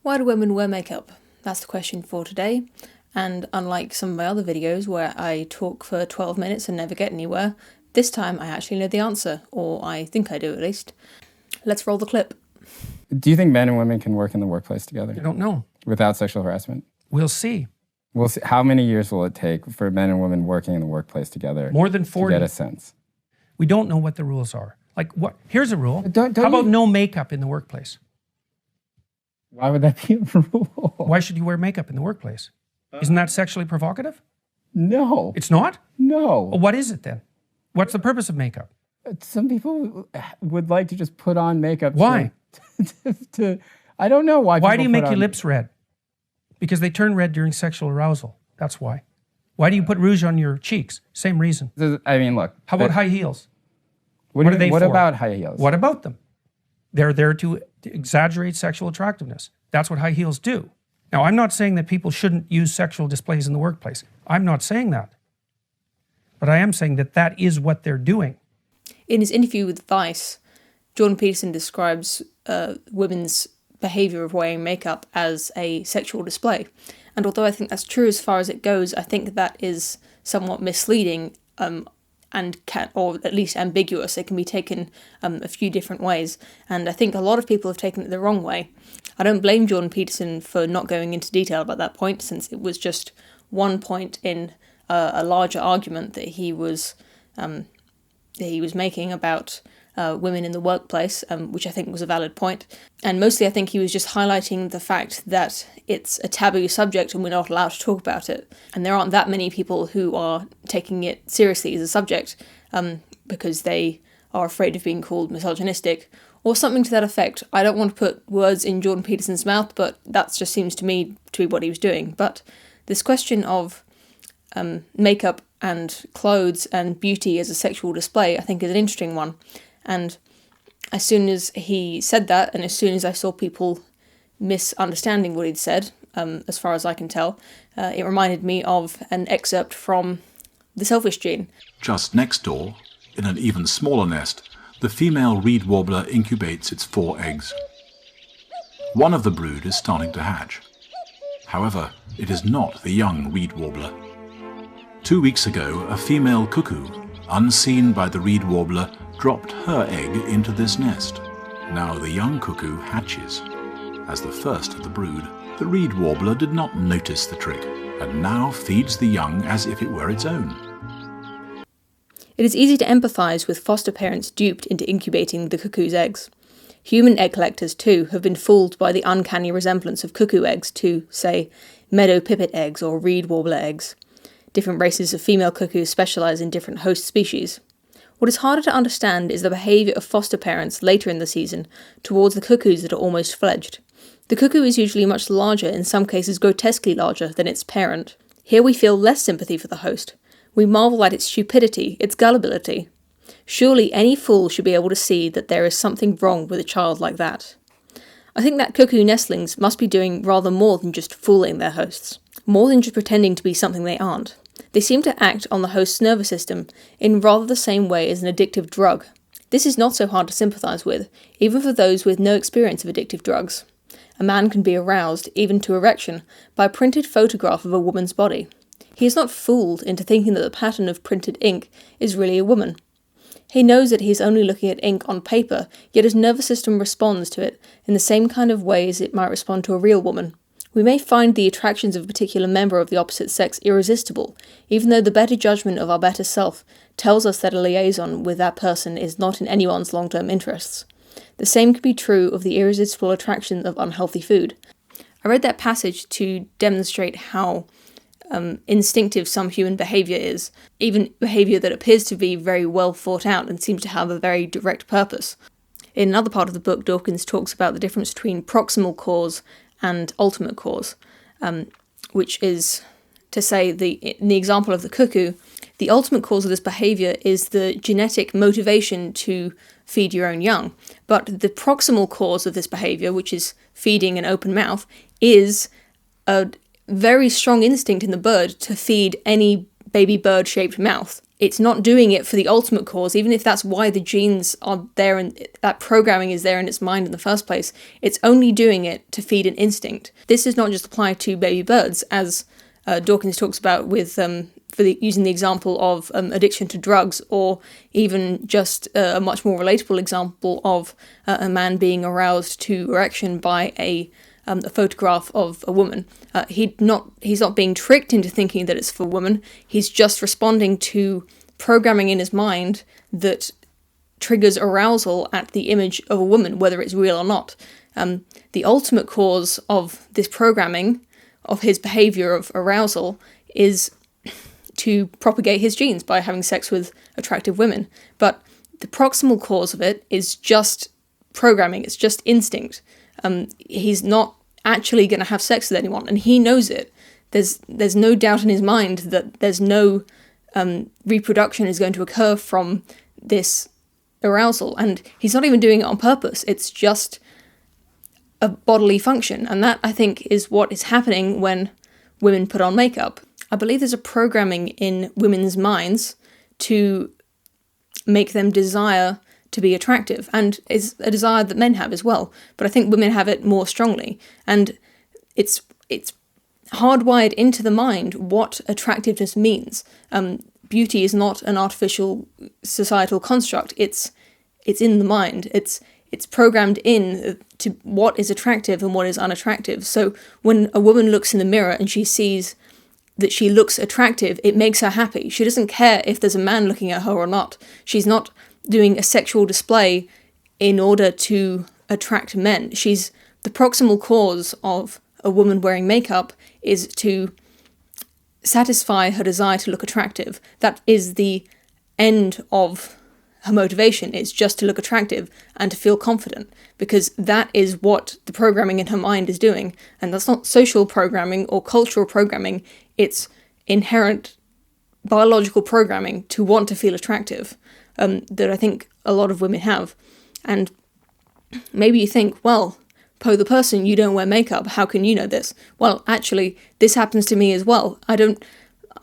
Why do women wear makeup? That's the question for today. And unlike some of my other videos where I talk for 12 minutes and never get anywhere, this time I actually know the answer, or I think I do at least. Let's roll the clip. Do you think men and women can work in the workplace together? I don't know. Without sexual harassment? We'll see. We'll see. How many years will it take for men and women working in the workplace together? More than 40. To get a sense. We don't know what the rules are. Like what? Here's a rule. Don't How about no makeup in the workplace? Why would that be a rule? Why should you wear makeup in the workplace? Isn't that sexually provocative? No. It's not? No. Well, what is it then? What's the purpose of makeup? Some people would like to just put on makeup. Why? I don't know why. Why do you make your lips red? Because they turn red during sexual arousal. That's why. Why do you put rouge on your cheeks? Same reason. I mean, look. How about high heels? What are they for? What about high heels? What about them? They're there to exaggerate sexual attractiveness. That's what high heels do. Now, I'm not saying that people shouldn't use sexual displays in the workplace. I'm not saying that. But I am saying that that is what they're doing. In his interview with Vice, Jordan Peterson describes women's behaviour of wearing makeup as a sexual display. And although I think that's true as far as it goes, I think that is somewhat misleading or at least ambiguous. It can be taken a few different ways. And I think a lot of people have taken it the wrong way. I don't blame Jordan Peterson for not going into detail about that point, since it was just one point in a larger argument that he was making about women in the workplace, which I think was a valid point. And mostly I think he was just highlighting the fact that it's a taboo subject and we're not allowed to talk about it. And there aren't that many people who are taking it seriously as a subject because they are afraid of being called misogynistic or something to that effect. I don't want to put words in Jordan Peterson's mouth, but that just seems to me to be what he was doing. But this question of makeup and clothes and beauty as a sexual display, I think is an interesting one. And as soon as he said that, and as soon as I saw people misunderstanding what he'd said, as far as I can tell, it reminded me of an excerpt from The Selfish Gene. Just next door, in an even smaller nest, the female reed warbler incubates its 4 eggs. One of the brood is starting to hatch. However, it is not the young reed warbler. 2 weeks ago, a female cuckoo, unseen by the reed warbler, dropped her egg into this nest. Now the young cuckoo hatches. As the first of the brood, the reed warbler did not notice the trick, and now feeds the young as if it were its own. It is easy to empathise with foster parents duped into incubating the cuckoo's eggs. Human egg collectors, too, have been fooled by the uncanny resemblance of cuckoo eggs to, say, meadow pipit eggs or reed warbler eggs. Different races of female cuckoos specialise in different host species. What is harder to understand is the behaviour of foster parents later in the season towards the cuckoos that are almost fledged. The cuckoo is usually much larger, in some cases grotesquely larger, than its parent. Here we feel less sympathy for the host. We marvel at its stupidity, its gullibility. Surely any fool should be able to see that there is something wrong with a child like that. I think that cuckoo nestlings must be doing rather more than just fooling their hosts, more than just pretending to be something they aren't. They seem to act on the host's nervous system in rather the same way as an addictive drug. This is not so hard to sympathise with, even for those with no experience of addictive drugs. A man can be aroused, even to erection, by a printed photograph of a woman's body. He is not fooled into thinking that the pattern of printed ink is really a woman. He knows that he is only looking at ink on paper, yet his nervous system responds to it in the same kind of way as it might respond to a real woman. We may find the attractions of a particular member of the opposite sex irresistible, even though the better judgment of our better self tells us that a liaison with that person is not in anyone's long-term interests. The same could be true of the irresistible attraction of unhealthy food. I read that passage to demonstrate how instinctive some human behaviour is, even behaviour that appears to be very well thought out and seems to have a very direct purpose. In another part of the book, Dawkins talks about the difference between proximal cause and ultimate cause, which is to say, in the example of the cuckoo, the ultimate cause of this behaviour is the genetic motivation to feed your own young. But the proximal cause of this behaviour, which is feeding an open mouth, is a very strong instinct in the bird to feed any baby bird-shaped mouth. it's not doing it for the ultimate cause, even if that's why the genes are there and that programming is there in its mind in the first place. It's only doing it to feed an instinct. This does not just apply to baby birds, as Dawkins talks about with using the example of addiction to drugs, or even just a much more relatable example of a man being aroused to erection by a photograph of a woman. He's not being tricked into thinking that it's for a woman. He's just responding to programming in his mind that triggers arousal at the image of a woman, whether it's real or not. The ultimate cause of this programming, of his behavior of arousal, is to propagate his genes by having sex with attractive women. But the proximal cause of it is just programming. It's just instinct. He's not actually going to have sex with anyone, and he knows it. There's no doubt in his mind that there's no reproduction is going to occur from this arousal, and he's not even doing it on purpose. It's just a bodily function, and that, I think, is what is happening when women put on makeup. I believe there's a programming in women's minds to make them desire to be attractive, and it's a desire that men have as well, but I think women have it more strongly, and it's hardwired into the mind what attractiveness means. Beauty is not an artificial societal construct. It's in the mind. It's programmed in to what is attractive and what is unattractive. So when a woman looks in the mirror and she sees that she looks attractive, it makes her happy. She doesn't care if there's a man looking at her or not. She's not doing a sexual display in order to attract men. The proximal cause of a woman wearing makeup is to satisfy her desire to look attractive. That is the end of her motivation. It's just to look attractive and to feel confident, because that is what the programming in her mind is doing. And that's not social programming or cultural programming. It's inherent biological programming to want to feel attractive, that I think a lot of women have. And maybe you think, well, Poe the person, you don't wear makeup, how can you know this? Well, actually, this happens to me as well. I don't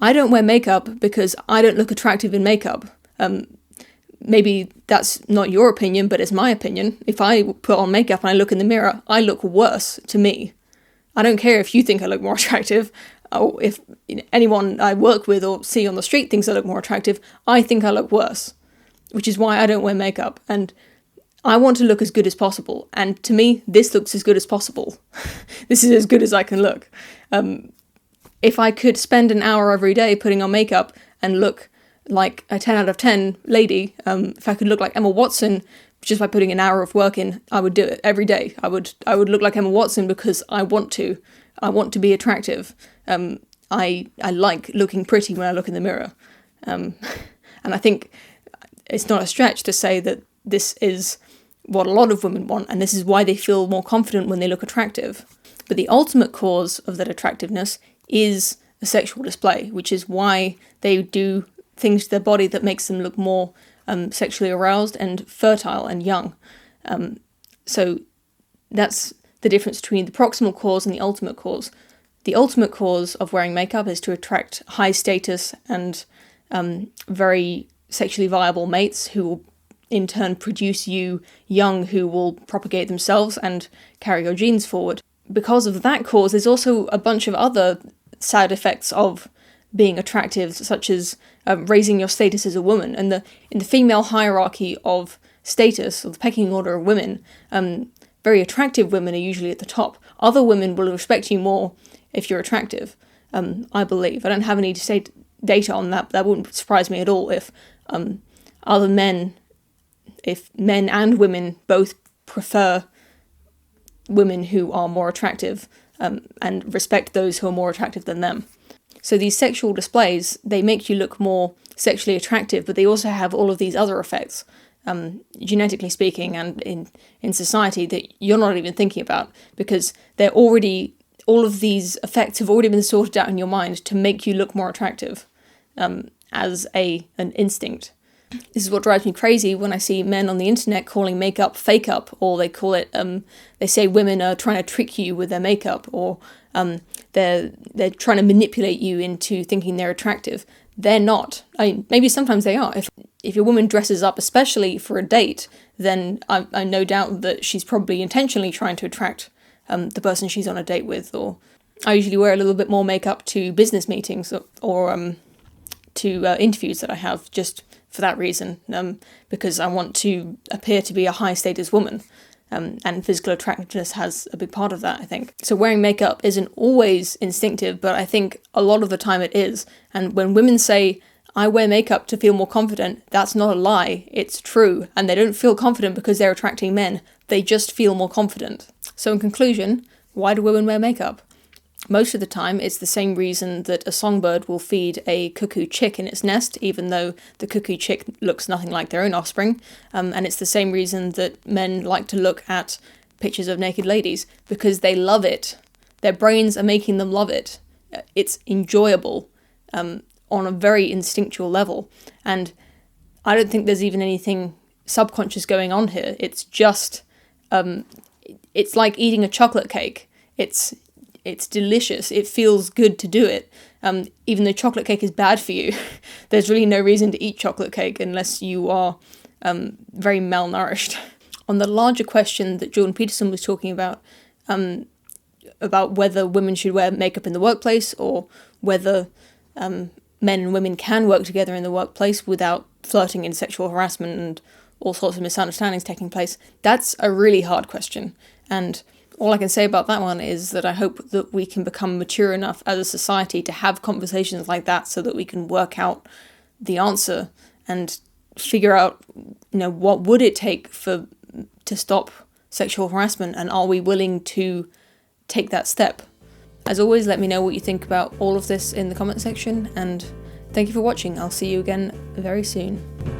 wear makeup because I don't look attractive in makeup. Maybe that's not your opinion, but it's my opinion. If I put on makeup and I look in the mirror, I look worse to me. I don't care if you think I look more attractive, or if anyone I work with or see on the street thinks I look more attractive. I think I look worse, which is why I don't wear makeup. And I want to look as good as possible. And to me, this looks as good as possible. This is as good as I can look. If I could spend an hour every day putting on makeup and look like a 10 out of 10 lady, if I could look like Emma Watson just by putting an hour of work in, I would do it every day. I would look like Emma Watson because I want to. I want to be attractive. I like looking pretty when I look in the mirror. And I think it's not a stretch to say that this is what a lot of women want, and this is why they feel more confident when they look attractive. But the ultimate cause of that attractiveness is a sexual display, which is why they do things to their body that makes them look more sexually aroused and fertile and young. So that's the difference between the proximal cause and the ultimate cause. The ultimate cause of wearing makeup is to attract high status and very sexually viable mates who will in turn produce you young, who will propagate themselves and carry your genes forward. Because of that cause, there's also a bunch of other side effects of being attractive, such as raising your status as a woman. And in the female hierarchy of status, or the pecking order of women, very attractive women are usually at the top. Other women will respect you more if you're attractive, I believe. I don't have any data on that, but that wouldn't surprise me at all if men and women both prefer women who are more attractive and respect those who are more attractive than them. So these sexual displays, they make you look more sexually attractive, but they also have all of these other effects, genetically speaking, and in society that you're not even thinking about, because all of these effects have already been sorted out in your mind to make you look more attractive as an instinct. This is what drives me crazy when I see men on the internet calling makeup fake up, or they call it, they say women are trying to trick you with their makeup, or they're trying to manipulate you into thinking they're attractive. they're not. I mean, maybe sometimes they are. If your woman dresses up, especially for a date, then I no doubt that she's probably intentionally trying to attract the person she's on a date with. Or I usually wear a little bit more makeup to business meetings or to interviews that I have, just for that reason, because I want to appear to be a high status woman. And physical attractiveness has a big part of that, I think. So wearing makeup isn't always instinctive, but I think a lot of the time it is. And when women say, I wear makeup to feel more confident, that's not a lie, it's true. And they don't feel confident because they're attracting men, they just feel more confident. So in conclusion, why do women wear makeup? Most of the time, it's the same reason that a songbird will feed a cuckoo chick in its nest, even though the cuckoo chick looks nothing like their own offspring. And it's the same reason that men like to look at pictures of naked ladies, because they love it. Their brains are making them love it. It's enjoyable on a very instinctual level. And I don't think there's even anything subconscious going on here. It's just, it's like eating a chocolate cake. It's delicious. It feels good to do it. Even though chocolate cake is bad for you, there's really no reason to eat chocolate cake unless you are very malnourished. On the larger question that Jordan Peterson was talking about whether women should wear makeup in the workplace or whether men and women can work together in the workplace without flirting and sexual harassment and all sorts of misunderstandings taking place, that's a really hard question. And all I can say about that one is that I hope that we can become mature enough as a society to have conversations like that so that we can work out the answer and figure out, what would it take to stop sexual harassment, and are we willing to take that step? As always, let me know what you think about all of this in the comment section, and thank you for watching. I'll see you again very soon.